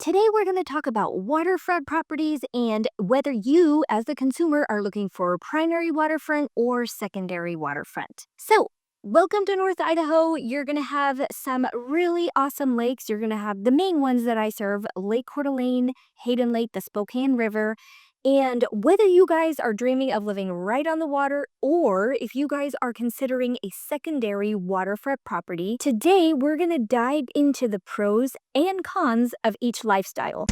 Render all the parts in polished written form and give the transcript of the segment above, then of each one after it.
Today, we're going to talk about waterfront properties and whether you, as the consumer, are looking for primary waterfront or secondary waterfront. So, welcome to North Idaho. You're going to have some really awesome lakes. You're going to have the main ones that I serve: Lake Coeur d'Alene, Hayden Lake, the Spokane River. And whether you guys are dreaming of living right on the water or if you guys are considering a secondary waterfront property, today we're going to dive into the pros and cons of each lifestyle.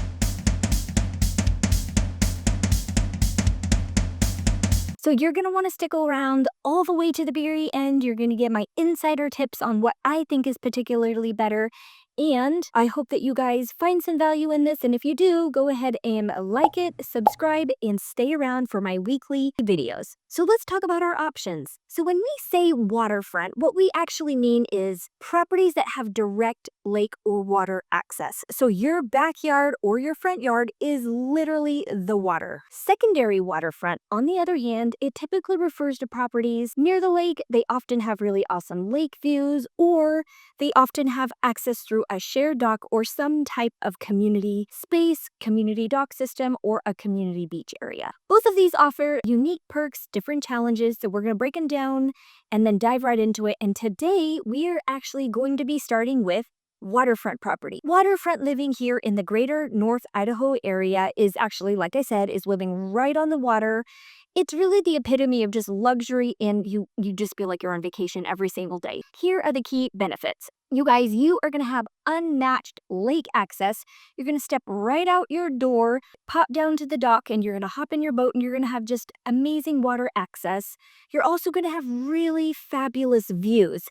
So you're going to want to stick around all the way to the very end. You're going to get my insider tips on what I think is particularly better. And I hope that you guys find some value in this. And if you do, go ahead and like it, subscribe, and stay around for my weekly videos. So let's talk about our options. So when we say waterfront, what we actually mean is properties that have direct lake or water access. So your backyard or your front yard is literally the water. Secondary waterfront, on the other hand, it typically refers to properties near the lake. They often have really awesome lake views, or they often have access through a shared dock or some type of community space, community dock system, or a community beach area. Both of these offer unique perks, different challenges, so we're going to break them down and then dive right into it. And today we are actually going to be starting with waterfront property. Waterfront living here in the greater North Idaho area is actually, like I said, is living right on the water. It's really the epitome of just luxury, and you just feel like you're on vacation every single day. Here are the key benefits. You guys, you are going to have unmatched lake access. You're going to step right out your door, pop down to the dock, and you're going to hop in your boat, and you're going to have just amazing water access. You're also going to have really fabulous views.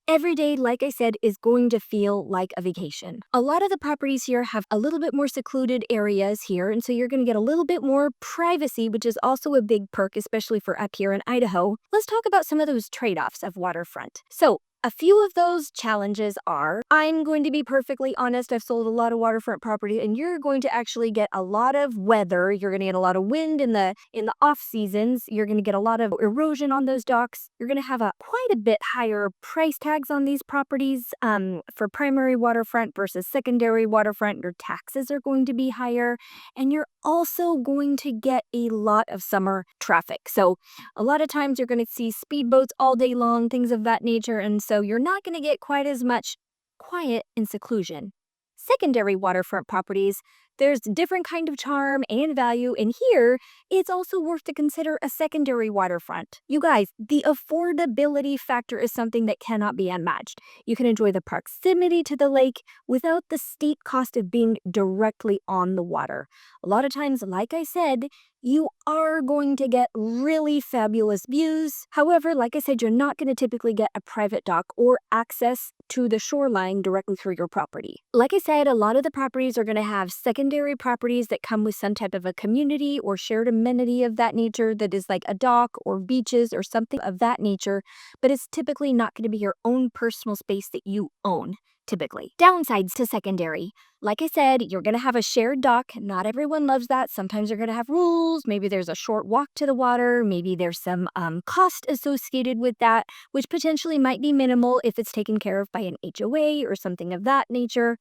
Every day, like I said, is going to feel like a vacation. A lot of the properties here have a little bit more secluded areas here, and so you're going to get a little bit more privacy, which is also a big perk, especially for up here in Idaho. Let's talk about some of those trade-offs of waterfront. So, a few of those challenges are, I'm going to be perfectly honest, I've sold a lot of waterfront property, and you're going to actually get a lot of weather. You're going to get a lot of wind in the off seasons. You're going to get a lot of erosion on those docks. You're going to have quite a bit higher price tags on these properties. For primary waterfront versus secondary waterfront, your taxes are going to be higher, and you're also going to get a lot of summer traffic. So a lot of times you're going to see speedboats all day long, things of that nature, and so you're not going to get quite as much quiet and seclusion. Secondary waterfront properties, there's different kind of charm and value, and here, it's also worth to consider a secondary waterfront. You guys, the affordability factor is something that cannot be unmatched. You can enjoy the proximity to the lake without the steep cost of being directly on the water. A lot of times, like I said, you are going to get really fabulous views. However, like I said, you're not going to typically get a private dock or access to the shoreline directly through your property. Like I said, a lot of the properties are going to have secondary properties that come with some type of a community or shared amenity of that nature that is like a dock or beaches or something of that nature, but it's typically not going to be your own personal space that you own. Typically. Downsides to secondary. Like I said, you're going to have a shared dock. Not everyone loves that. Sometimes you're going to have rules. Maybe there's a short walk to the water. Maybe there's some cost associated with that, which potentially might be minimal if it's taken care of by an HOA or something of that nature.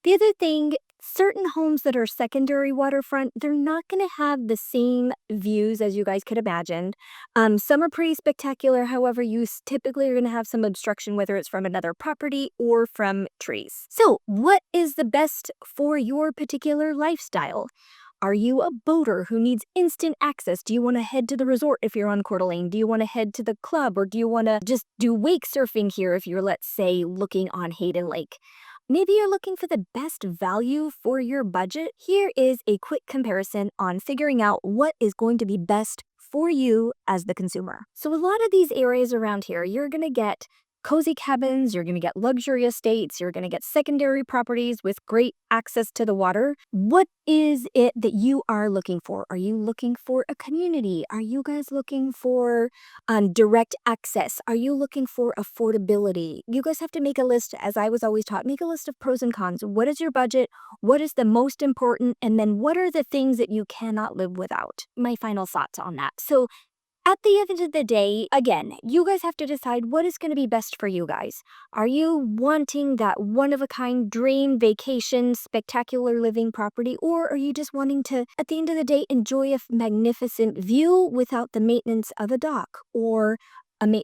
The other thing, certain homes that are secondary waterfront, they're not going to have the same views as you guys could imagine. Some are pretty spectacular. However, you typically are going to have some obstruction, whether it's from another property or from trees. So what is the best for your particular lifestyle? Are you a boater who needs instant access? Do you want to head to the resort if you're on Coeur d'Alene? Do you want to head to the club? Or do you want to just do wake surfing here if you're, let's say, looking on Hayden Lake? Maybe you're looking for the best value for your budget. Here is a quick comparison on figuring out what is going to be best for you as the consumer. So a lot of these areas around here, you're going to get cozy cabins, you're going to get luxury estates, you're going to get secondary properties with great access to the water. What is it that you are looking for? Are you looking for a community? Are you guys looking for direct access? Are you looking for affordability? You guys have to make a list, as I was always taught, make a list of pros and cons. What is your budget? What is the most important? And then what are the things that you cannot live without? My final thoughts on that. So At the end of the day, again, you guys have to decide what is going to be best for you guys. Are you wanting that one-of-a-kind dream vacation, spectacular living property, or are you just wanting to, at the end of the day, enjoy a magnificent view without the maintenance of a dock, or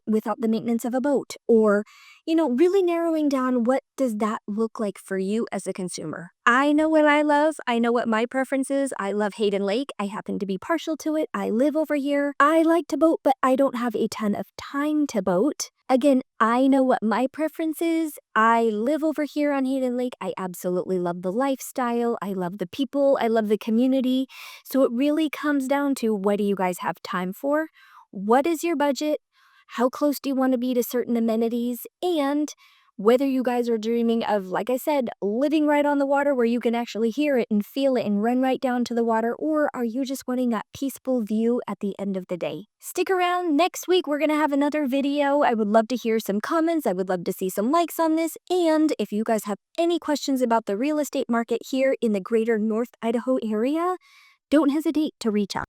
without the maintenance of a boat, or, really narrowing down what does that look like for you as a consumer. I know what I love. I know what my preference is. I love Hayden Lake. I happen to be partial to it. I live over here. I like to boat, but I don't have a ton of time to boat. Again, I know what my preference is. I live over here on Hayden Lake. I absolutely love the lifestyle. I love the people. I love the community. So it really comes down to, what do you guys have time for? What is your budget? How close do you want to be to certain amenities? And whether you guys are dreaming of, like I said, living right on the water where you can actually hear it and feel it and run right down to the water, or are you just wanting that peaceful view at the end of the day? Stick around. Next week, we're going to have another video. I would love to hear some comments. I would love to see some likes on this. And if you guys have any questions about the real estate market here in the greater North Idaho area, don't hesitate to reach out.